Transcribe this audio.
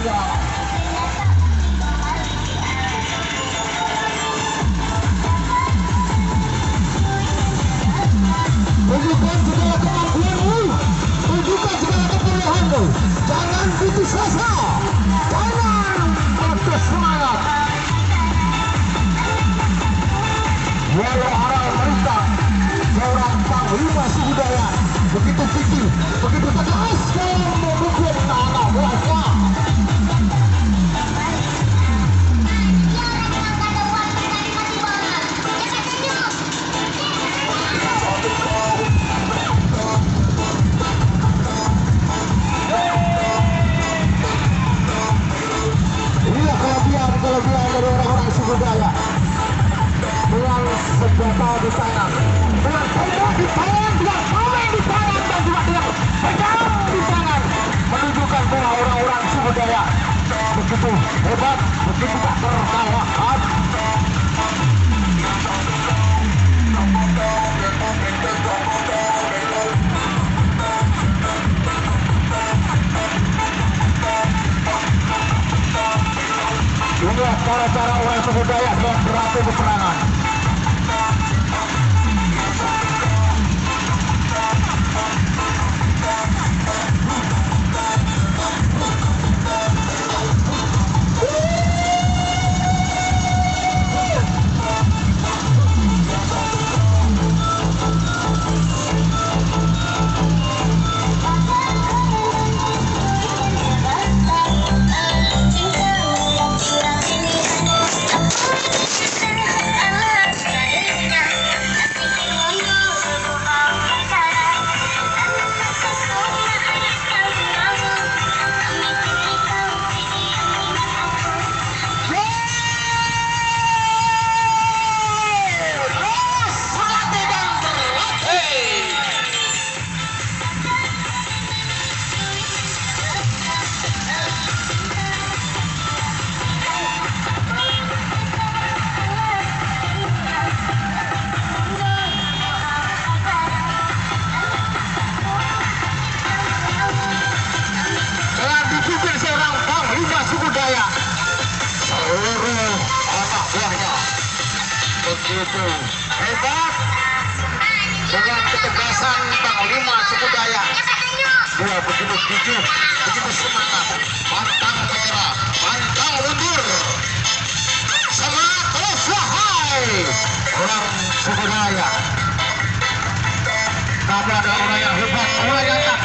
Tunjukkan segala kemampuanmu, tunjukkan segala kebolehanmu. Jangan putus asa, jangan patah semangat. Walau arah mereka seorang panglima suku Dayak begitu tinggi, begitu tegas dalam memukul anak buahnya. Inilah kelebihan dari orang-orang suku Dayak. Dengan senjata di tangan, dengan pedang di tangan, dengan tomeng di tangan, dan juga dengan pedang di tangan, menunjukkan bahwa orang-orang suku Dayak begitu hebat, begitu tak terkalahkan. Inilah cara-cara orang suku Dayak yang berlatih peperangan. Begitu hebat dengan ketegasan panglima suku Dayak. Dia begitu gigih, begitu semangat. Pantang menyerah, pantang mundur. Semangat terus wahai orang suku Dayak. Kamu adalah orang yang hebat, orang yang tak